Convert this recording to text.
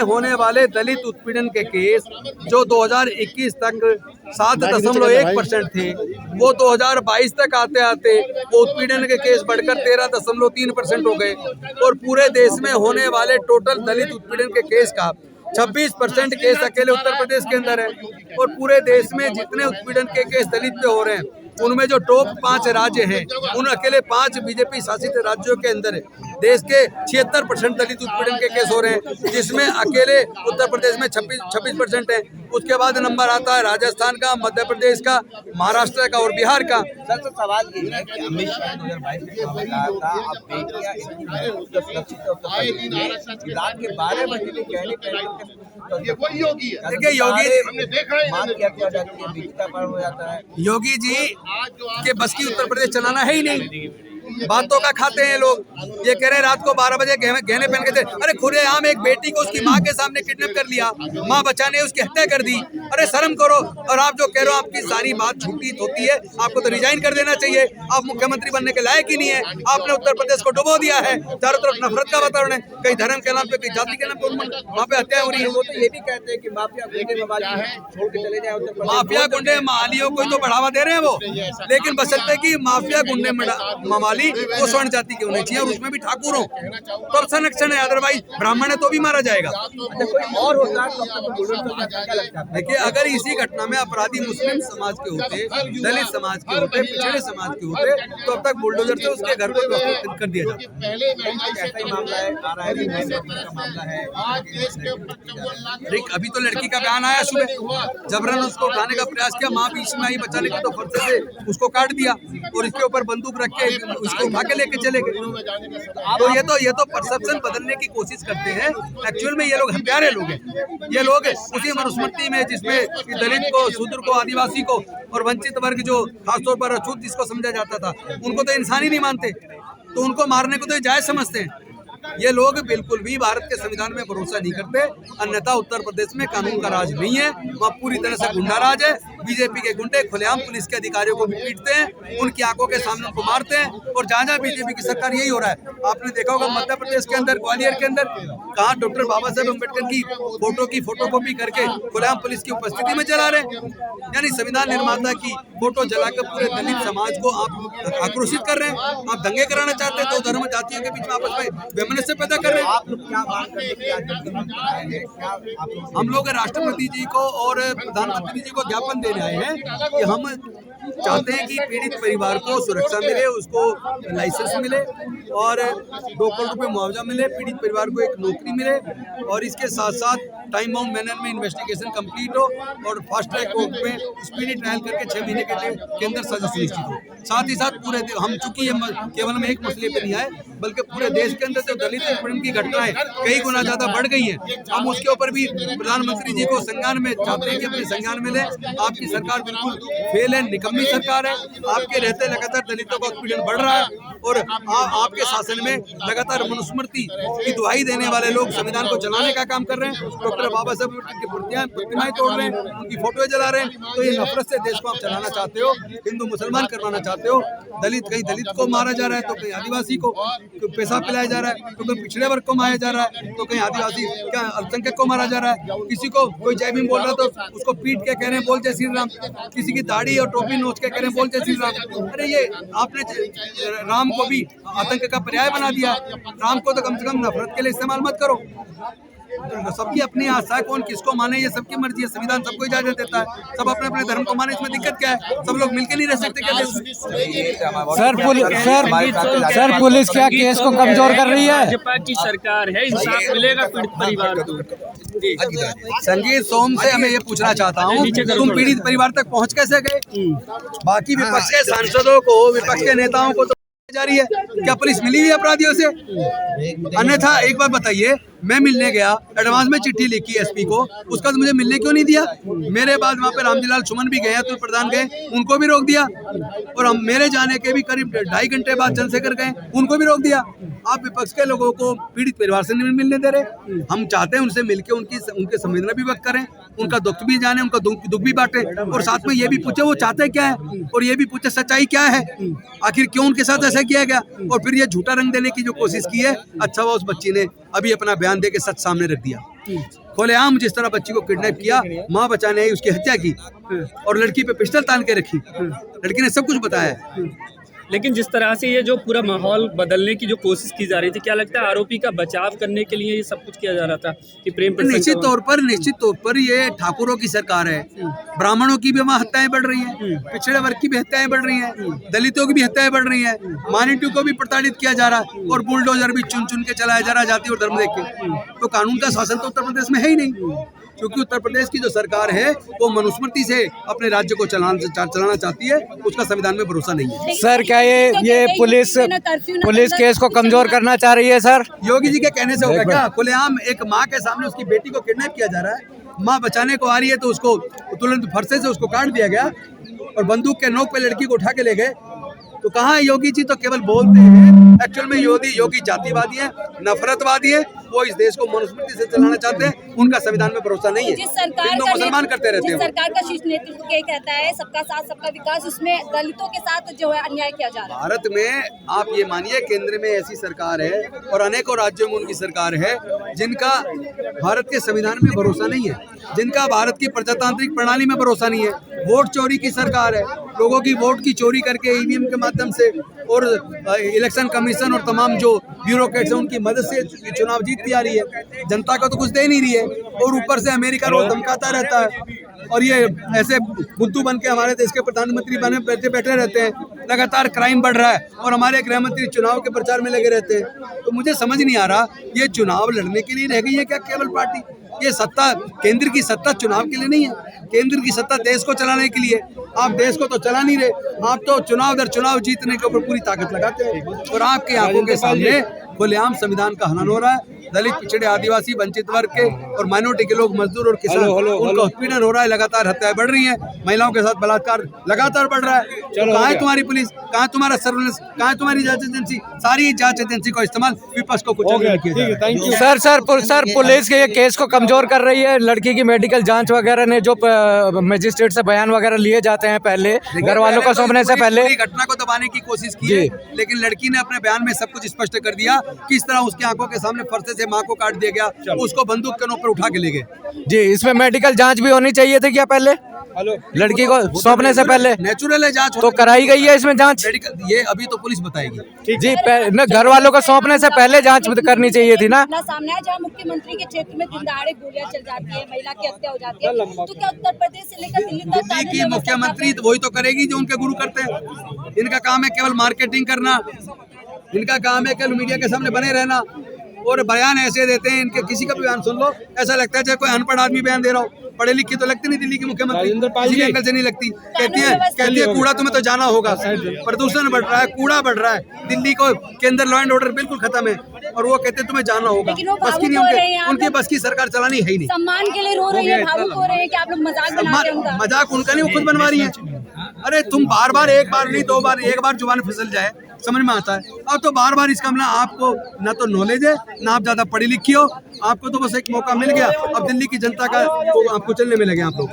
होने वाले दलित उत्पीड़न के केस जो 2021 तक 7.1% थे, वो 2022 तक आते आते वो उत्पीड़न के केस बढ़कर 13.3% हो गए और पूरे देश में होने वाले टोटल दलित उत्पीड़न के केस का 26% केस अकेले उत्तर प्रदेश के अंदर है। और पूरे देश में जितने उत्पीड़न के केस दलित पे हो रहे हैं उनमें जो टॉप 5 राज्य हैं उन अकेले 5 बीजेपी शासित राज्यों के अंदर देश के 76% दलित उत्पीड़न के केस हो रहे हैं, जिसमें अकेले उत्तर प्रदेश में 26% है। उसके बाद नंबर आता है राजस्थान का, मध्य प्रदेश का, महाराष्ट्र का और बिहार का। सर तो सवाल ये है कि अमित शाह 2022 रात के 12 बजे के कहने देखिए योगी हो जाता है, योगी जी के बस की उत्तर प्रदेश चलाना है ही नहीं। बातों का खाते हैं लोग। ये कह रहे हैं रात को 12 बजे गहने पहन के थे। अरे खुलेआम एक बेटी को उसकी माँ के सामने किडनैप कर लिया, माँ बचाने उसकी हत्या कर दी। अरे शर्म करो। और आप जो कह रहे हो आपकी सारी बात झूठी होती है, आपको तो रिजाइन कर देना चाहिए। आप मुख्यमंत्री बनने के लायक ही नहीं है। आपने उत्तर प्रदेश को डुबो दिया है, चारों तरफ नफरत का वातावरण है, कहीं धर्म के नाम पे, कहीं जाति के नाम पे वहाँ पे हत्या हो रही है। वो तो ये भी कहते हैं कि माफिया गुंडे छोड़ के चले जाए उत्तर प्रदेश। माफिया गुंडे मालियों को तो बढ़ावा दे रहे हैं वो, लेकिन बशर्ते कि माफिया गुंडे ममाली वो स्वर्ण जाति के होने चाहिए और उसमें भी ठाकुर हो तो संरक्षण है, अदरवाइज ब्राह्मण है तो भी मारा जाएगा। कोई और होता है। देखिए अगर इसी घटना में अपराधी मुस्लिम समाज के होते, दलित समाज के होते, पिछड़े समाज के होते तो अब तक बुलडोजर से उसके घर को कर दिया जाता। अभी तो लड़की का बयान आया सुबह, जबरन उसको उठाने का प्रयास किया, माँ बीच में आई बचाने का तो फर्ज से उसको काट दिया और इसके ऊपर बंदूक रख के उसको उठा के लेके चले गए। तो ये तो परसेप्शन बदलने की कोशिश करते हैं। एक्चुअल में ये लोग हत्यारे लोग हैं। ये लोग उसी मनुस्मृति में जिसमें दलित को, शूद्र को, आदिवासी को और वंचित वर्ग जो खासतौर पर अछूत जिसको समझा जाता था, उनको तो इंसान ही नहीं मानते, तो उनको मारने को तो जायज समझते हैं। ये लोग बिल्कुल भी भारत के संविधान में भरोसा नहीं करते। अन्यथा उत्तर प्रदेश में कानून का राज नहीं है, वहाँ पूरी तरह से गुंडा राज है। बीजेपी के गुंडे खुलेआम पुलिस के अधिकारियों को भी पीटते हैं, उनकी आंखों के सामने उनको मारते हैं और जहाँ जहाँ बीजेपी की सरकार यही हो रहा है। आपने देखा होगा मध्य प्रदेश के अंदर, ग्वालियर के अंदर कहाँ डॉक्टर बाबा साहेब अम्बेडकर की फोटोकॉपी करके खुलेआम पुलिस की उपस्थिति में जला रहे हैं। यानी संविधान निर्माता की फोटो जलाकर पूरे दलित समाज को आप आक्रोशित कर रहे हैं। आप दंगे कराना चाहते हैं, तो धर्म जातियों के बीच में आपस में से पैदा कर रहे हैं। हम लोग राष्ट्रपति जी को और प्रधानमंत्री जी को ज्ञापन देने आए हैं कि हम चाहते हैं कि पीड़ित परिवार को सुरक्षा मिले, उसको लाइसेंस मिले और 2 करोड़ रुपए मुआवजा मिले, पीड़ित परिवार को एक नौकरी मिले और इसके साथ साथ टाइम बाउंड मैनर में इन्वेस्टिगेशन कंप्लीट हो और फास्ट ट्रैक कोर्ट में स्पीडी ट्रायल करके 6 महीने के अंदर सजा सुनिश्चित हो। साथ ही साथ पूरे हम चूंकि केवल हम एक मसले पे नहीं आए बल्कि पूरे देश के अंदर जो दलित उत्पीड़न की घटनाएं कई गुना ज्यादा बढ़ गई हैं, हम उसके ऊपर भी प्रधानमंत्री जी को संज्ञान में चाहते हैं कि अपने संज्ञान में ले। आपकी सरकार बिल्कुल फेल है, निकम्मी सरकार है। आपके रहते लगातार दलितों का उत्पीड़न बढ़ रहा है और आपके शासन में लगातार मनुस्मृति की दुहाई देने वाले लोग संविधान को जलाने का काम कर रहे हैं। डॉक्टर बाबा साहब अम्बेडकर की प्रतिमाएं तोड़ रहे हैं, उनकी फोटोएं जला रहे हैं। तो ये नफरत से देश को आप चलाना चाहते हो, हिंदू मुसलमान करवाना चाहते हो। कहीं दलित को मारा जा रहा है तो कहीं आदिवासी को पैसा पिलाया जा रहा है, तो कहीं पिछड़े वर्ग को मारा जा रहा है, तो कहीं आदिवासी क्या अल्पसंख्यक को मारा जा रहा है। किसी को कोई जय भीम बोल रहा तो उसको पीट के कह रहे हैं बोल जय श्री राम, किसी की दाढ़ी और टोपी नोच के कह रहे हैं बोल जय श्री राम। अरे ये आपने राम को भी आतंक का पर्याय बना दिया। राम को तो कम से कम नफरत के लिए इस्तेमाल मत करो। सबकी अपनी आस्था है, कौन किसको माने ये सबकी मर्जी है। संविधान सबको इजाजत देता है, सब अपने अपने धर्म को माने, इसमें दिक्कत क्या है? सब लोग मिलकर नहीं रह सकते क्या? सर पुलिस क्या केस को कमजोर कर रही है? भाजपा की सरकार है, इंसाफ मिलेगा पीड़ित परिवार को। संगीत सोम से हमें ये पूछना चाहता हूँ, तुम पीड़ित परिवार तक पहुँच कैसे गए? बाकी विपक्ष के सांसदों को, विपक्ष के नेताओं को तो जा रही है, क्या पुलिस मिली हुई अपराधियों से? अन्यथा एक बार बताइए, मैं मिलने गया, एडवांस में चिट्ठी लिखी एसपी को, उसका तो मुझे मिलने क्यों नहीं दिया? मेरे बाद वहाँ पे रामजीलाल सुमन भी गए, तो प्रधान गए, उनको भी रोक दिया। और हम मेरे जाने के भी करीब 2.5 घंटे बाद चंद्रशेखर गए, उनको भी रोक दिया। आप विपक्ष के लोगों को पीड़ित परिवार से नहीं मिलने दे रहे। हम चाहते हैं उनसे मिलकर उनके संवेदना भी व्यक्त करें, उनका दुख भी जाने, उनका दुख भी बांटे, और साथ में ये भी पूछे वो चाहते क्या है, और ये भी पूछे सच्चाई क्या है, आखिर क्यों उनके साथ ऐसा किया गया। और फिर ये झूठा रंग देने की जो कोशिश की है, अच्छा हुआ उस बच्ची ने अभी अपना बयान दे के सच सामने रख दिया। खुलेआम जिस तरह बच्ची को किडनैप किया, माँ बचाने आई उसकी हत्या की और लड़की पे पिस्टल तान के रखी, लड़की ने सब कुछ बताया। लेकिन जिस तरह से ये जो पूरा माहौल बदलने की जो कोशिश की जा रही थी, क्या लगता है आरोपी का बचाव करने के लिए ये सब कुछ किया जा रहा था कि प्रेम प्रसंग? निश्चित तौर पर ये ठाकुरों की सरकार है। ब्राह्मणों की भी वहाँ हत्याएं बढ़ रही हैं, पिछड़े वर्ग की भी हत्याएं बढ़ रही हैं, दलितों की भी हत्याएं बढ़ रही हैं, माइनॉरिटी को भी प्रताड़ित किया जा रहा है, और बुलडोजर भी चुन चुन के चलाया जा रहा है जाति और धर्म देख के। तो कानून का शासन तो उत्तर प्रदेश में है ही नहीं, क्योंकि उत्तर प्रदेश की जो सरकार है वो मनुस्मृति से अपने राज्य को चलाना चाहती है, उसका संविधान में भरोसा नहीं है। सर क्या ये पुलिस केस को कमजोर करना चाह रही है सर? योगी जी के कहने से होगा क्या? खुलेआम एक माँ के सामने उसकी बेटी को किडनैप किया जा रहा है, माँ बचाने को आ रही है तो उसको तुरंत फरसे से उसको काट दिया गया और बंदूक के नोक पे लड़की को उठा के ले गए। तो कहाँ है योगी जी? तो केवल बोलते हैं, एक्चुअल में योगी जातिवादी है, नफरतवादी है, वो इस देश को मनुस्मृति से चलाना चाहते हैं, उनका संविधान में भरोसा नहीं है। हिंदू मुसलमान करते रहते हैं। सरकार का शीर्ष नेतृत्व ये कहता है सबका साथ सबका विकास, उसमें दलितों के साथ जो है अन्याय किया जा रहा है। भारत में आप ये मानिए केंद्र में ऐसी सरकार है और अनेकों राज्यों में उनकी सरकार है जिनका भारत के संविधान में भरोसा नहीं है, जिनका भारत की प्रजातांत्रिक प्रणाली में भरोसा नहीं है। वोट चोरी की सरकार है, लोगों की वोट की चोरी करके ईवीएम के माध्यम से और इलेक्शन कमीशन और तमाम जो ब्यूरोक्रेट्स हैं उनकी मदद से चुनाव जीतती आ रही है। जनता को तो कुछ दे नहीं रही है, और ऊपर से अमेरिका रोज धमकाता रहता है, और ये ऐसे बुद्धू बन के हमारे देश के प्रधानमंत्री बने बैठे रहते हैं। लगातार क्राइम बढ़ रहा है और हमारे गृह मंत्री चुनाव के प्रचार में लगे रहते हैं। तो मुझे समझ नहीं आ रहा, ये चुनाव लड़ने के लिए रह गई है क्या केवल पार्टी? ये सत्ता, केंद्र की सत्ता चुनाव के लिए नहीं है, केंद्र की सत्ता देश को चलाने के लिए। आप देश को तो चला नहीं रहे, आप तो चुनाव दर चुनाव जीतने के ऊपर पूरी ताकत लगाते हैं, और आपकी आंखों के सामने खुलेआम संविधान का हनन हो रहा है। दलित, पिछड़े, आदिवासी, वंचित वर्ग के और माइनॉरिटी के लोग, मजदूर और किसान, उनका उत्पीड़न हो रहा है, लगातार हत्याएं बढ़ रही हैं, महिलाओं के साथ बलात्कार लगातार बढ़ रहा है। कहाँ है तुम्हारी पुलिस, कहाँ तुम्हारा सर्विलेंस, कहाँ तुम्हारी जांच एजेंसी? सारी जांच एजेंसी को इस्तेमाल विपक्ष को कुछ। सर पुलिस के ये केस को कमजोर कर रही है। लड़की की मेडिकल जांच वगैरह ने जो मजिस्ट्रेट से बयान वगैरह लिए जाते हैं पहले, घर वालों को सौंपने से पहले घटना को दबाने की कोशिश की है, लेकिन लड़की ने अपने बयान में सब कुछ स्पष्ट कर दिया। किस तरह उसकी आंखों के सामने फरसे से माँ को काट दिया गया, उसको बंदूक के नोक पर उठा के ले गए। जी, इसमें मेडिकल जांच भी होनी चाहिए थी क्या पहले? लड़की को सौंपने से पहले नेचुरल है जांच, तो कराई गई है इसमें जांच? ये अभी तो पुलिस बताएगी जी। न घर वालों को सौंपने से पहले जांच करनी चाहिए थी ना। सामने जहाँ मुख्यमंत्री के क्षेत्र में दिन दहाड़े गोलियां चल जाती है, महिला की हत्या हो जाती है, तो क्या उत्तर प्रदेश से लेकर दिल्ली तक की मुख्यमंत्री वही तो करेगी जो उनके गुरु करते हैं। इनका काम है केवल मार्केटिंग करना, इनका काम है केवल मीडिया के सामने बने रहना, और बयान ऐसे देते हैं, इनके किसी का भी बयान सुन लो ऐसा लगता है चाहे कोई अनपढ़ आदमी बयान दे रहा हो। पढ़े लिखी तो लगती नहीं दिल्ली की मुख्यमंत्री, किसी के एंगल से नहीं लगती। कहती है कूड़ा तुम्हें तो जाना होगा, प्रदूषण बढ़ रहा है, कूड़ा बढ़ रहा है, दिल्ली को के अंदर लॉ एंड ऑर्डर बिल्कुल खत्म है, और वो कहते हैं तुम्हें जाना होगा। बस की नहीं, उनकी बस की सरकार चलानी है ही नहीं। सम्मान के लिए रो रही है, भावुक हो रहे हैं कि आप लोग मजाक बना रहे हैं उनका। मजाक उनका नहीं, वो खुद बनवा रही है। अरे तुम बार बार, एक बार नहीं, दो बार, एक बार जुबान फिसल जाए समझ में आता है। अब तो बार बार इसका मतलब आपको ना तो नॉलेज है, ना आप ज्यादा पढ़ी लिखी हो, आपको तो बस एक मौका मिल गया, अब दिल्ली की जनता का आपको चलने में लगे आप लोग।